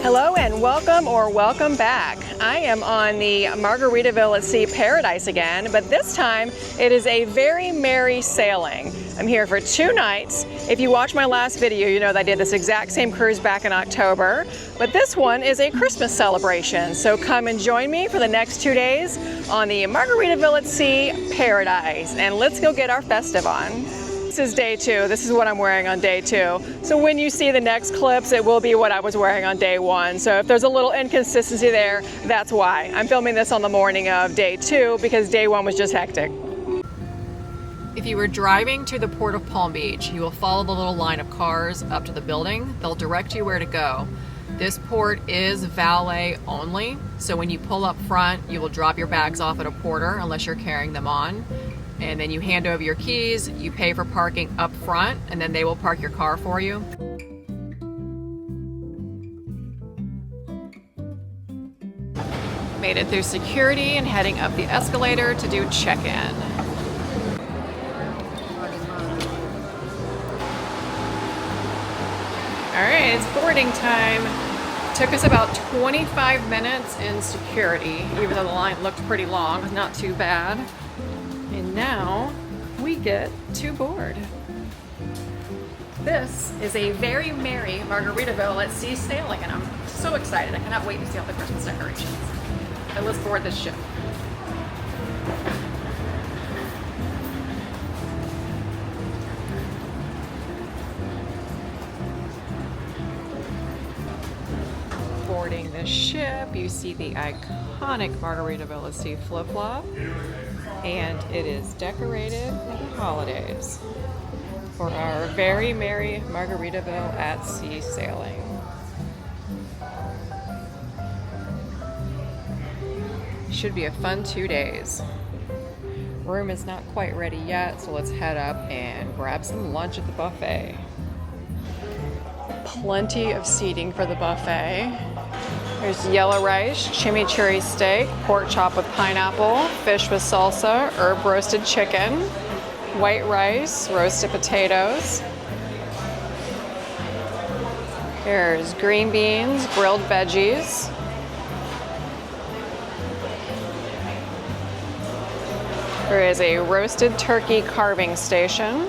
Hello and welcome or welcome back. I am on the Margaritaville at Sea Paradise again, but this time it is a very merry sailing. I'm here for 2 nights. If you watch my last video, you know that I did this exact same cruise back in October, but this one is a Christmas celebration. So come and join me for the next 2 days on the Margaritaville at Sea Paradise, and let's go get our festive on. This is day 2. This is what I'm wearing on day 2. So when you see the next clips, it will be what I was wearing on day 1. So if there's a little inconsistency there, that's why. I'm filming this on the morning of day 2 because day 1 was just hectic. If you were driving to the Port of Palm Beach, you will follow the little line of cars up to the building. They'll direct you where to go. This port is valet only, so when you pull up front, you will drop your bags off at a porter unless you're carrying them on. And then you hand over your keys, you pay for parking up front, and then they will park your car for you. Made it through security and heading up the escalator to do check-in. Alright, it's boarding time. Took us about 25 minutes in security, even though the line looked pretty long, not too bad. And now we get to board. This is a very merry Margaritaville at Sea sailing, and I'm so excited. I cannot wait to see all the Christmas decorations. But let's board this ship. Boarding the ship, you see the iconic Margaritaville at Sea flip-flop. And it is decorated for the holidays for our very merry Margaritaville at Sea sailing. Should be a fun 2 days. Room is not quite ready yet, so let's head up and grab some lunch at the buffet. Plenty of seating for the buffet. There's yellow rice, chimichurri steak, pork chop with pineapple, fish with salsa, herb roasted chicken, white rice, roasted potatoes. There's green beans, grilled veggies. There is a roasted turkey carving station.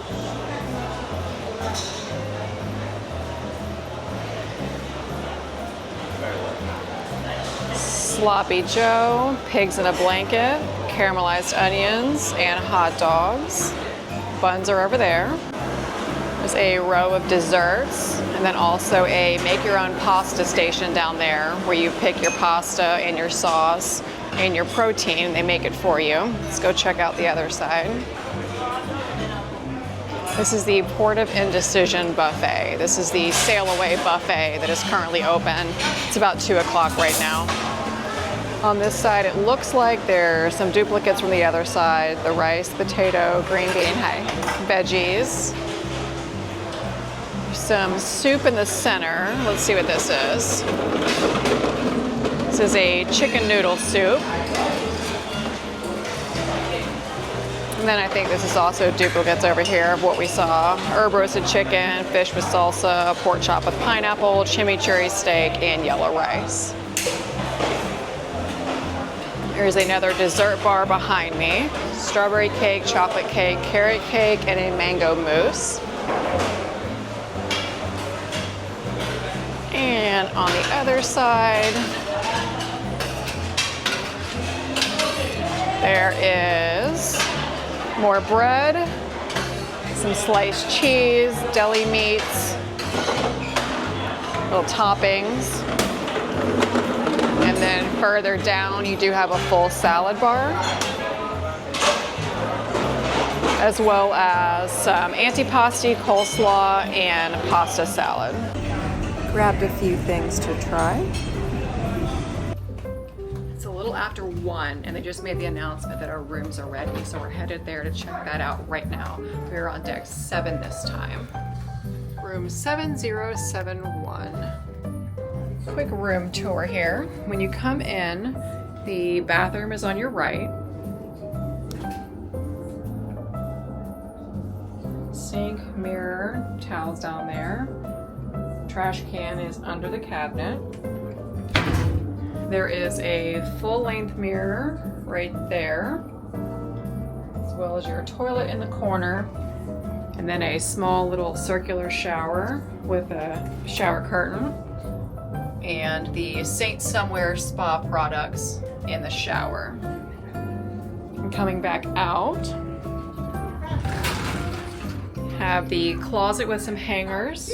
Sloppy Joe, pigs in a blanket, caramelized onions, and hot dogs. Buns are over there. There's a row of desserts, and then also a make-your-own pasta station down there where you pick your pasta and your sauce and your protein. They make it for you. Let's go check out the other side. This is the Port of Indecision buffet. This is the sailaway buffet that is currently open. It's about 2 o'clock right now. On this side, it looks like there are some duplicates from the other side. The rice, potato, green bean, veggies. Some soup in the center. Let's see what this is. This is a chicken noodle soup. And then I think this is also duplicates over here of what we saw. Herb roasted chicken, fish with salsa, pork chop with pineapple, chimichurri steak, and yellow rice. Here's another dessert bar behind me. Strawberry cake, chocolate cake, carrot cake, and a mango mousse. And on the other side, there is more bread, some sliced cheese, deli meats, little toppings. And then further down, you do have a full salad bar, as well as some antipasti, coleslaw, and pasta salad. Grabbed a few things to try. It's a little after 1, and they just made the announcement that our rooms are ready, so we're headed there to check that out right now. We're on deck 7 this time. Room 7071. Quick room tour here. When you come in, the bathroom is on your right. Sink, mirror, towels down there. Trash can is under the cabinet. There is a full-length mirror right there, as well as your toilet in the corner, and then a small little circular shower with a shower curtain, and the Saint Somewhere spa products in the shower. And coming back out, have the closet with some hangers,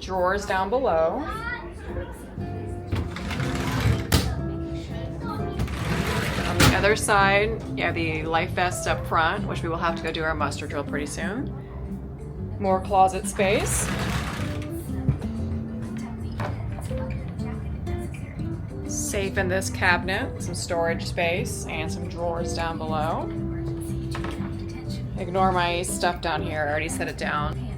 drawers down below. On the other side, you have the life vests up front, which we will have to go do our muster drill pretty soon. More closet space. Safe in this cabinet, some storage space, and some drawers down below. Ignore my stuff down here, I already set it down.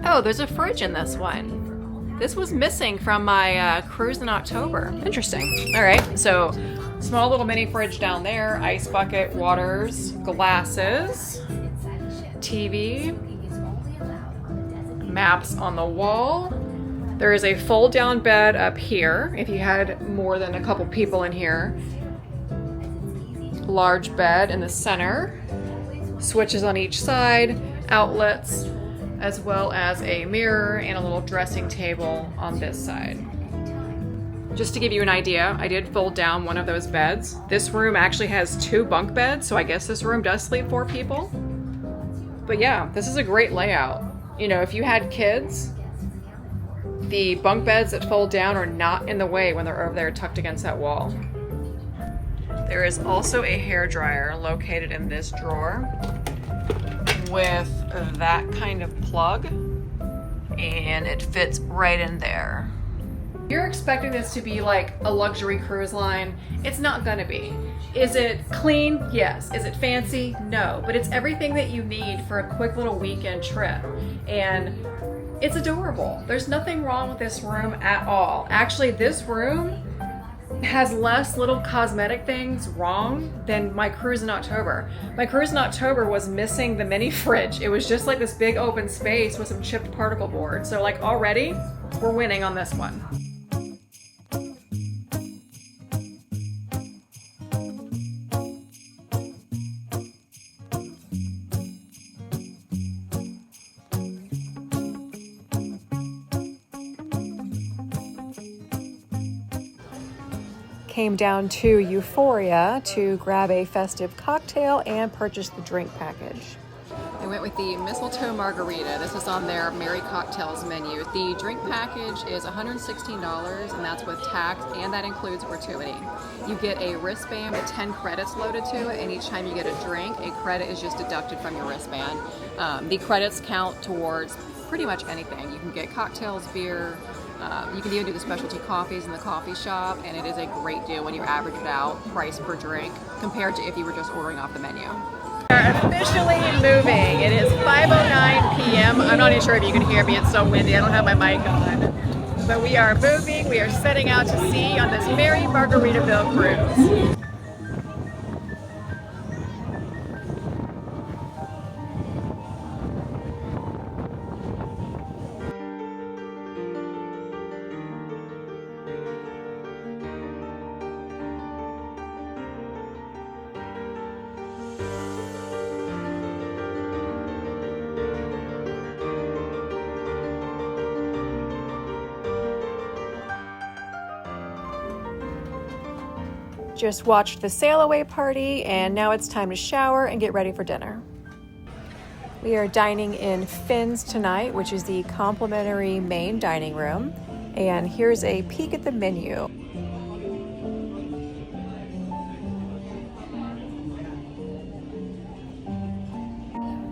Oh, there's a fridge in this one. This was missing from my cruise in October. Interesting. All right, so small little mini fridge down there, ice bucket, waters, glasses, TV, maps on the wall. There is a fold-down bed up here if you had more than a couple people in here. Large bed in the center, switches on each side, outlets, as well as a mirror and a little dressing table on this side. Just to give you an idea, I did fold down one of those beds. This room actually has 2 bunk beds, so I guess this room does sleep 4 people. But yeah, this is a great layout. You know, if you had kids, the bunk beds that fold down are not in the way when they're over there tucked against that wall. There is also a hairdryer located in this drawer with that kind of plug, and it fits right in there. You're expecting this to be like a luxury cruise line. It's not gonna be. Is it clean? Yes. Is it fancy? No. But it's everything that you need for a quick little weekend trip. And it's adorable. There's nothing wrong with this room at all. Actually, this room has less little cosmetic things wrong than my cruise in October. My cruise in October was missing the mini fridge. It was just like this big open space with some chipped particle board. So like already, we're winning on this one. Came down to Euphoria to grab a festive cocktail and purchase the drink package. I went with the mistletoe margarita. This is on their Merry Cocktails menu. The drink package is $116, and that's with tax, and that includes gratuity. You get a wristband with 10 credits loaded to it, and each time you get a drink, a credit is just deducted from your wristband. The credits count towards pretty much anything. You can get cocktails, beer, you can even do the specialty coffees in the coffee shop, and it is a great deal when you average it out, price per drink, compared to if you were just ordering off the menu. We are officially moving. It is 5:09 p.m. I'm not even sure if you can hear me. It's so windy. I don't have my mic on. But we are moving. We are setting out to sea on this Merry Margaritaville cruise. Just watched the sailaway party, and now it's time to shower and get ready for dinner. We are dining in Finn's tonight, which is the complimentary main dining room. And here's a peek at the menu.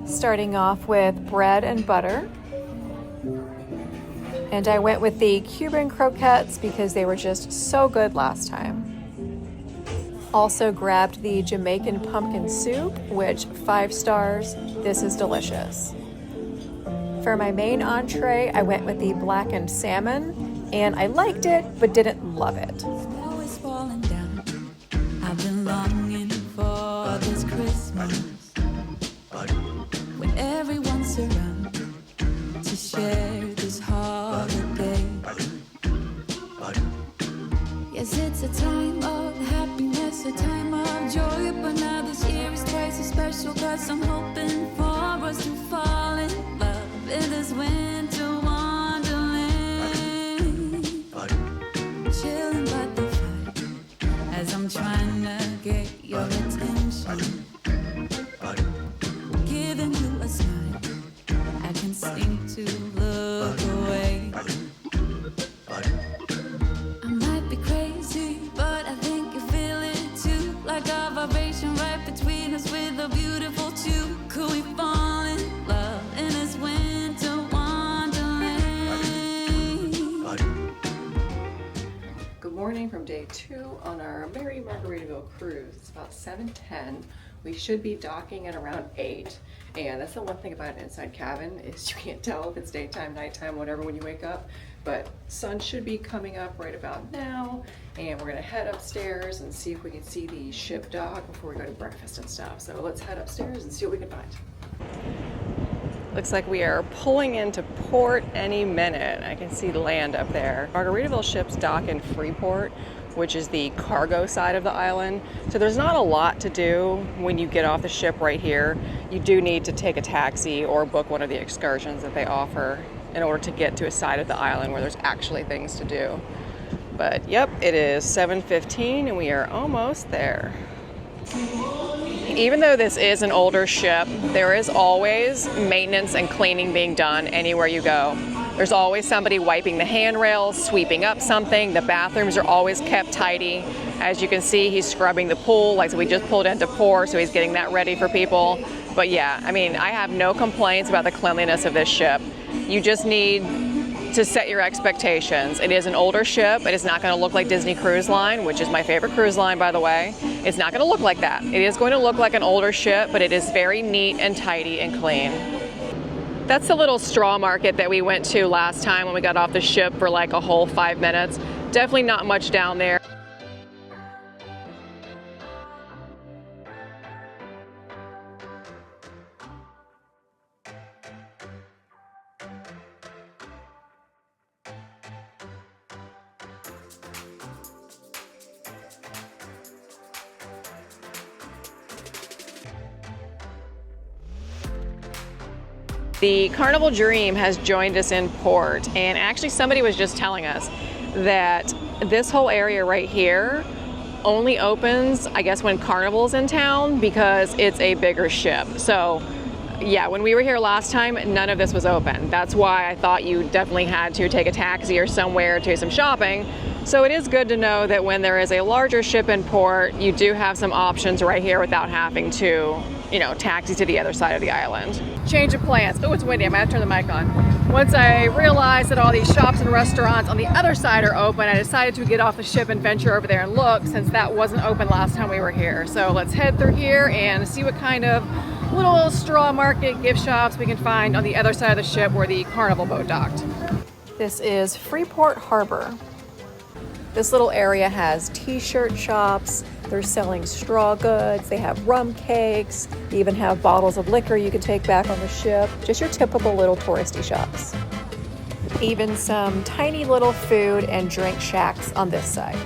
Starting off with bread and butter. And I went with the Cuban croquettes because they were just so good last time. Also grabbed the Jamaican pumpkin soup, which 5 stars. This is delicious. For my main entree, I went with the blackened salmon, and I liked it, but didn't love it. Always falling down. I've been longing for this Christmas when everyone's around to share this holiday. special, 'cause I'm hoping for us to fall in love in this winter wonderland. Chilling by the fire as I'm trying to get your attention. Giving you a smile, I can seem to look away. I might be crazy, but I think you feel it too. Like a vibration right between us with a beautiful two. Could we fall in love in this winter wonderland? Good morning from day 2 on our Merry Margaritaville cruise. It's about 7:10. We should be docking at around 8. And that's the one thing about an inside cabin is you can't tell if it's daytime, nighttime, whatever when you wake up. But sun should be coming up right about now. And we're gonna head upstairs and see if we can see the ship dock before we go to breakfast and stuff. So let's head upstairs and see what we can find. Looks like we are pulling into port any minute. I can see land up there. Margaritaville ships dock in Freeport, which is the cargo side of the island. So there's not a lot to do when you get off the ship right here. You do need to take a taxi or book one of the excursions that they offer in order to get to a side of the island where there's actually things to do. But yep, it is 7:15 and we are almost there. Even though this is an older ship, there is always maintenance and cleaning being done anywhere you go. There's always somebody wiping the handrails, sweeping up something. The bathrooms are always kept tidy. As you can see, he's scrubbing the pool. Like, so we just pulled into port, so he's getting that ready for people. But yeah, I mean, I have no complaints about the cleanliness of this ship. You just need to set your expectations. It is an older ship. It is not going to look like Disney Cruise Line, which is my favorite cruise line, by the way. It's not going to look like that. It is going to look like an older ship, but it is very neat and tidy and clean. That's the little straw market that we went to last time when we got off the ship for like a whole 5 minutes. Definitely not much down there. The Carnival Dream has joined us in port, and actually somebody was just telling us that this whole area right here only opens, I guess, when Carnival's in town because it's a bigger ship. So yeah, when we were here last time, none of this was open. That's why I thought you definitely had to take a taxi or somewhere to do some shopping. So it is good to know that when there is a larger ship in port, you do have some options right here without having to, you know, taxi to the other side of the island. Change of plans. Oh, it's windy. I'm gonna have to turn the mic on. Once I realized that all these shops and restaurants on the other side are open, I decided to get off the ship and venture over there and look, since that wasn't open last time we were here. So let's head through here and see what kind of little straw market gift shops we can find on the other side of the ship where the Carnival boat docked. This is Freeport Harbor. This little area has t-shirt shops. They're selling straw goods. They have rum cakes. They even have bottles of liquor you can take back on the ship. Just your typical little touristy shops. Even some tiny little food and drink shacks on this side.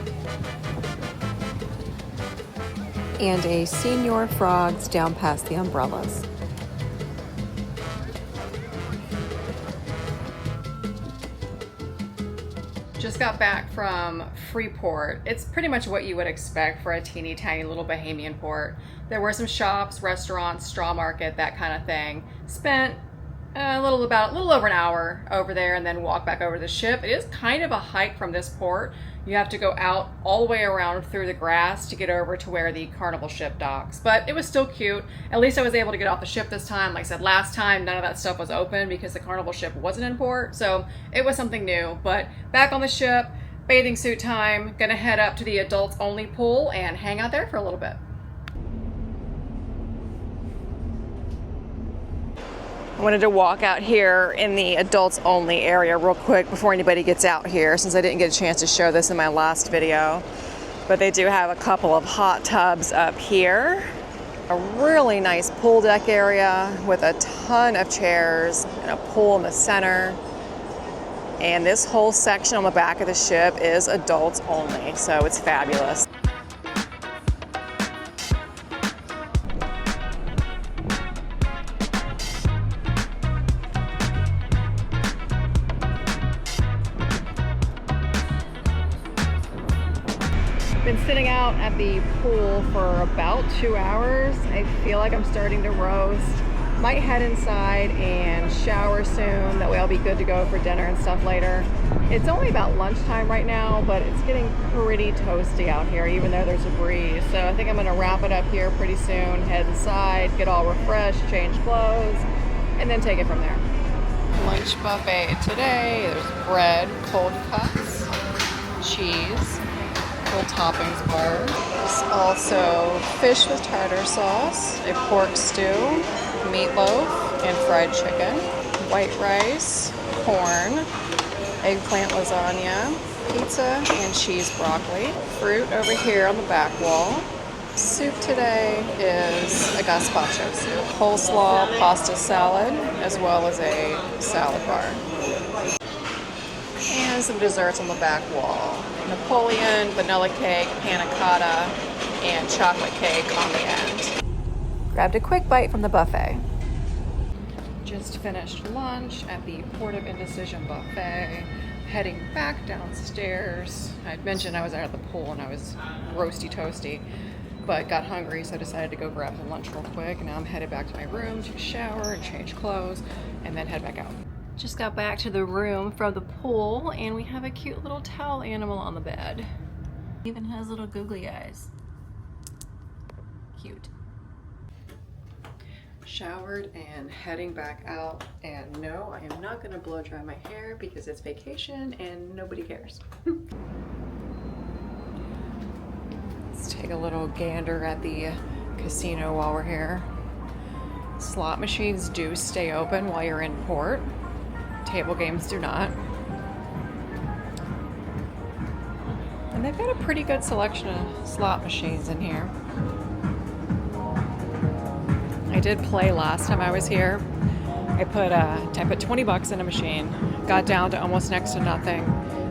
And a Senior Frogs down past the umbrellas. Just got back from Freeport. It's pretty much what you would expect for a teeny tiny little Bahamian port. There were some shops, restaurants, straw market, that kind of thing. Spent a little over an hour over there and then walked back over to the ship. It is kind of a hike from this port. You have to go out all the way around through the grass to get over to where the Carnival ship docks. But it was still cute. At least I was able to get off the ship this time. Like I said, last time none of that stuff was open because the Carnival ship wasn't in port. So it was something new. But back on the ship, bathing suit time. Gonna head up to the adults only pool and hang out there for a little bit. I wanted to walk out here in the adults only area real quick before anybody gets out here, since I didn't get a chance to show this in my last video. But they do have a couple of hot tubs up here. A really nice pool deck area with a ton of chairs and a pool in the center. And this whole section on the back of the ship is adults only, so it's fabulous. Been sitting out at the pool for about 2 hours. I feel like I'm starting to roast. Might head inside and shower soon. That way I'll be good to go for dinner and stuff later. It's only about lunchtime right now, but it's getting pretty toasty out here, even though there's a breeze. So I think I'm gonna wrap it up here pretty soon, head inside, get all refreshed, change clothes, and then take it from there. Lunch buffet today. There's bread, cold cuts, cheese, little toppings bar. There's also fish with tartar sauce, a pork stew, meatloaf, and fried chicken, white rice, corn, eggplant lasagna, pizza, and cheese broccoli. Fruit over here on the back wall. Soup today is a gazpacho soup. Coleslaw, pasta salad, as well as a salad bar. And some desserts on the back wall. Napoleon, vanilla cake, panna cotta, and chocolate cake on the end. Grabbed a quick bite from the buffet. Just finished lunch at the Port of Indecision buffet. Heading back downstairs. I'd mentioned I was out at the pool and I was roasty toasty, but got hungry, so I decided to go grab some lunch real quick. And now I'm headed back to my room to shower and change clothes and then head back out. Just got back to the room from the pool and we have a cute little towel animal on the bed. Even has little googly eyes. Cute. Showered and heading back out, and no, I am not gonna blow dry my hair because it's vacation and nobody cares. Let's take a little gander at the casino while we're here. Slot machines do stay open while you're in port. Table games do not. And they've got a pretty good selection of slot machines in here. I did play last time I was here. I put 20 bucks in a machine, got down to almost next to nothing,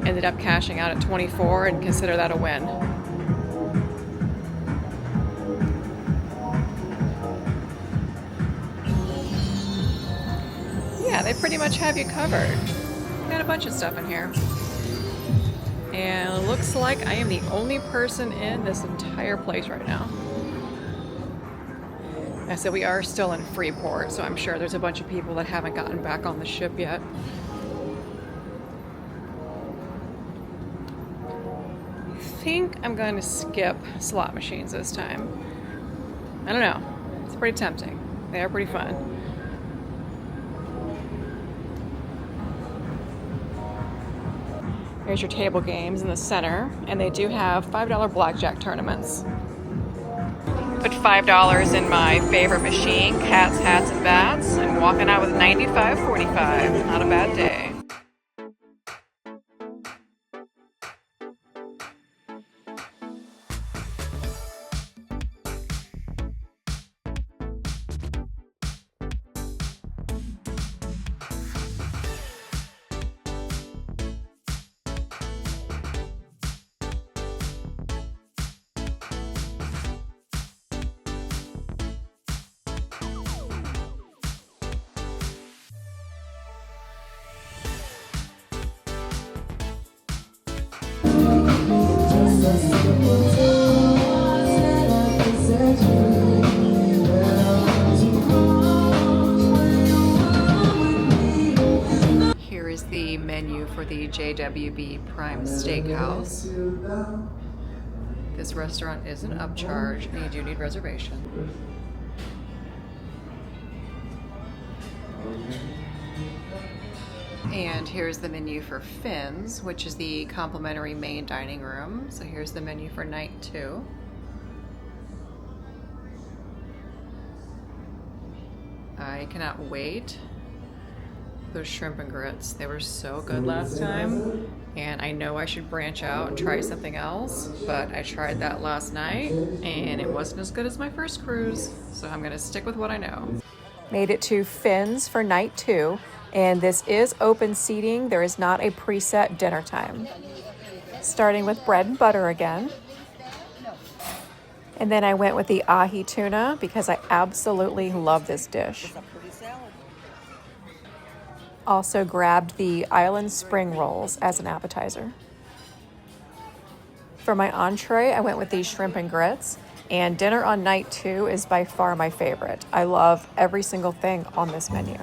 ended up cashing out at 24 and consider that a win. Yeah, they pretty much have you covered. Got a bunch of stuff in here. And it looks like I am the only person in this entire place right now. I said we are still in Freeport, so I'm sure there's a bunch of people that haven't gotten back on the ship yet. I think I'm going to skip slot machines this time. I don't know. It's pretty tempting. They are pretty fun. Here's your table games in the center, and they do have $5 blackjack tournaments. Put $5 in my favorite machine, Cats, Hats, and Bats, and walking out with $95.45. Not a bad day. Here is the menu for the JWB Prime Steakhouse. This restaurant is an upcharge and you do need reservation. And here's the menu for Finn's, which is the complimentary main dining room. So here's the menu for night 2. I cannot wait. Those shrimp and grits, they were so good last time. And I know I should branch out and try something else, but I tried that last night and it wasn't as good as my first cruise. So I'm gonna stick with what I know. Made it to Finn's for night 2. And this is open seating. There is not a preset dinner time. Starting with bread and butter again. And then I went with the ahi tuna because I absolutely love this dish. Also grabbed the island spring rolls as an appetizer. For my entree, I went with these shrimp and grits, and dinner on night 2 is by far my favorite. I love every single thing on this menu.